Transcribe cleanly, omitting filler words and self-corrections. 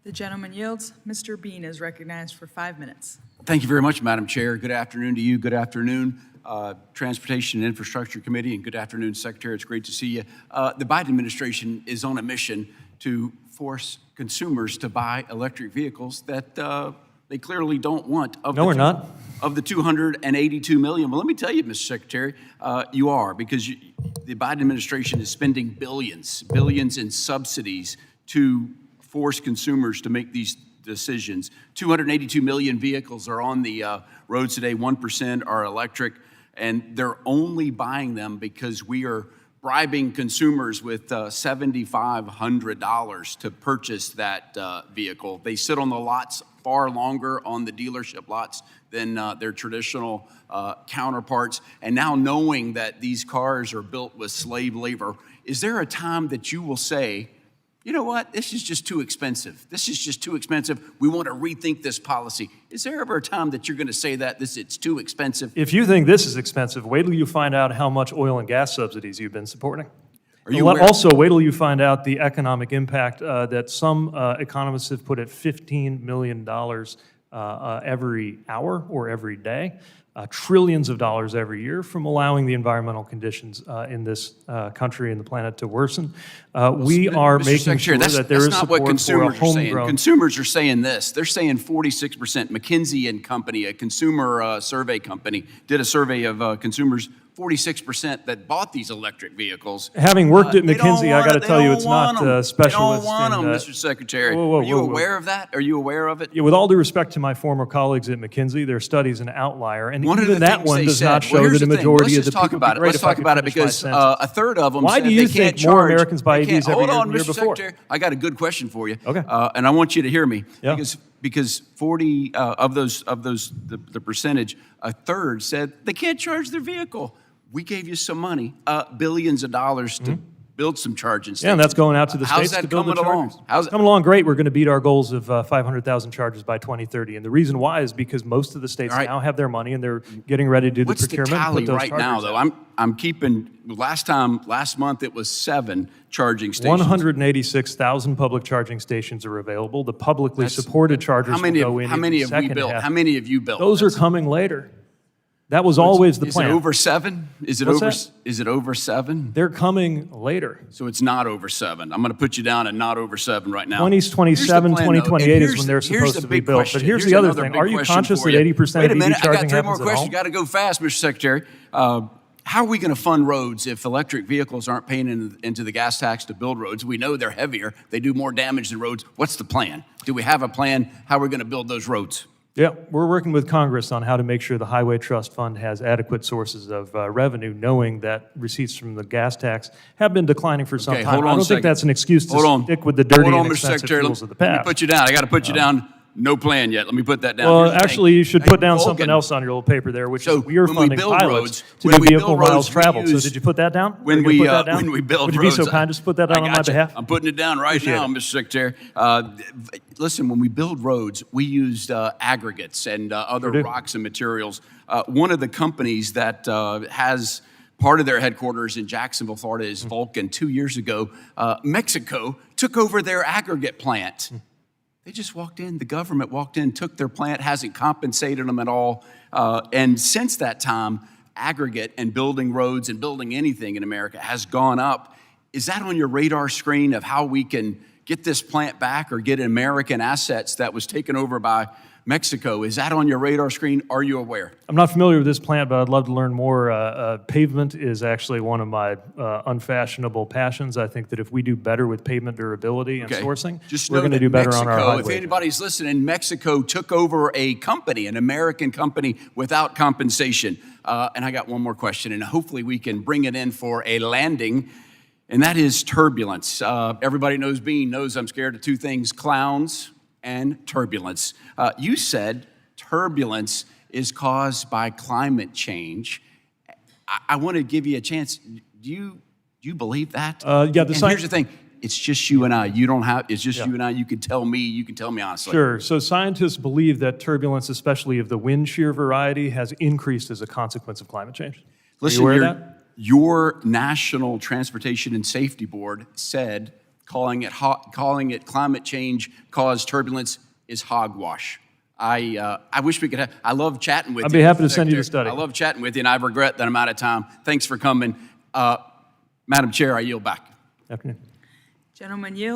The gentleman yields. Mr. Bean is recognized for 5 minutes. Thank you very much, Madam Chair. Good afternoon to you. Good afternoon, Transportation and Infrastructure Committee, and good afternoon, Secretary. It's great to see you. The Biden administration is on a mission to force consumers to buy electric vehicles that they clearly don't want. No, we're not. Of the 282 million. Well, let me tell you, Mr. Secretary, you are, because the Biden administration is spending billions in subsidies to force consumers to make these decisions. 282 million vehicles are on the roads today. 1% are electric, and they're only buying them because we are bribing consumers with $7,500 to purchase that vehicle. They sit on the lots far longer on the dealership lots than their traditional counterparts. And now knowing that these cars are built with slave labor, is there a time that you will say, you know what, this is just too expensive. This is just too expensive. We want to rethink this policy. Is there ever a time that you're going to say that it's too expensive? If you think this is expensive, wait till you find out how much oil and gas subsidies you've been supporting. Are you aware? Also, wait till you find out the economic impact that some economists have put at $15 million every hour or every day. Trillions of dollars every year from allowing the environmental conditions in this country and the planet to worsen. We are Mr. making Secretary, sure that there is support for a homegrown. Consumers are saying this. They're saying 46%. McKinsey and Company, a consumer survey company, did a survey of consumers. 46% that bought these electric vehicles. Having worked at McKinsey, I got to tell you, it's not specialist. They don't want them, Mr. Secretary. Are you aware of that? Are you aware of it? Yeah, with all due respect to my former colleagues at McKinsey, their study is an outlier, and even that one does not show that a majority of the people. Let's talk about it because a third of them said they can't charge. Why do you think more Americans buy EVs every year than the year before? I got a good question for you. Okay. And I want you to hear me. Yeah. Because 40 of those the percentage, a third said they can't charge their vehicle. We gave you some money, billions of dollars to build some charging stations. Yeah, and that's going out to the states to build the chargers. How's it coming along? Great. We're going to beat our goals of 500,000 chargers by 2030. And the reason why is because most of the states now have their money and they're getting ready to do the procurement. What's the tally and put those right now, though? I'm keeping, last month it was 7 charging stations. 186,000 public charging stations are available. The publicly supported chargers will go in How many the have we second built? half. How many have you built? Those are coming later. That was always the plan. Is it over 7? Is it over 7? They're coming later. So it's not over 7. I'm going to put you down at not over 7 right now. 2027, 2028 is when they're supposed to be built. But here's the other thing. Are you conscious that 80% of EV charging happens at home? Wait a minute, I got 3 more questions. You got to go fast, Mr. Secretary. How are we going to fund roads if electric vehicles aren't paying into the gas tax to build roads? We know they're heavier. They do more damage than roads. What's the plan? Do we have a plan? How are we going to build those roads? Yeah, we're working with Congress on how to make sure the Highway Trust Fund has adequate sources of revenue, knowing that receipts from the gas tax have been declining for some time. I don't think that's an excuse to stick with the dirty and expensive fuels of the past. Let me put you down. I got to put you down. No plan yet. Let me put that down. Well, actually, you should put down something else on your little paper there, which is we are funding pilots to do vehicle miles traveled. So did you put that down? When we build roads, would you be so kind as to put that down on my behalf? I'm putting it down right now, Mr. Secretary. Listen, when we build roads, we used aggregates and other rocks and materials. One of the companies that has part of their headquarters in Jacksonville, Florida, is Vulcan. 2 years ago, Mexico took over their aggregate plant. They just walked in, the government walked in, took their plant, hasn't compensated them at all. And since that time, aggregate and building roads and building anything in America has gone up. Is that on your radar screen of how we can get this plant back or get American assets that was taken over by Mexico? Is that on your radar screen? Are you aware? I'm not familiar with this plant, but I'd love to learn more. Pavement is actually one of my unfashionable passions. I think that if we do better with pavement durability and sourcing, we're going to do better on our highway. If anybody's listening, Mexico took over a company, an American company, without compensation. And I got one more question, and hopefully we can bring it in for a landing, and that is turbulence. Everybody knows Bean knows I'm scared of 2 things, clowns and turbulence. You said turbulence is caused by climate change. I want to give you a chance. Do you believe that? Yeah. Here's the thing. It's just you and I. You don't have. It's just you and I. You can tell me. You can tell me honestly. Sure. So scientists believe that turbulence, especially of the wind shear variety, has increased as a consequence of climate change. Listen, are you aware of that? Your National Transportation and Safety Board said calling it climate change caused turbulence is hogwash. I wish we could have, I love chatting with you. I'd be happy to Mr. send you the Secretary. study. I love chatting with you, and I regret that I'm out of time. Thanks for coming. Madam Chair, I yield back. Afternoon. Gentleman yield.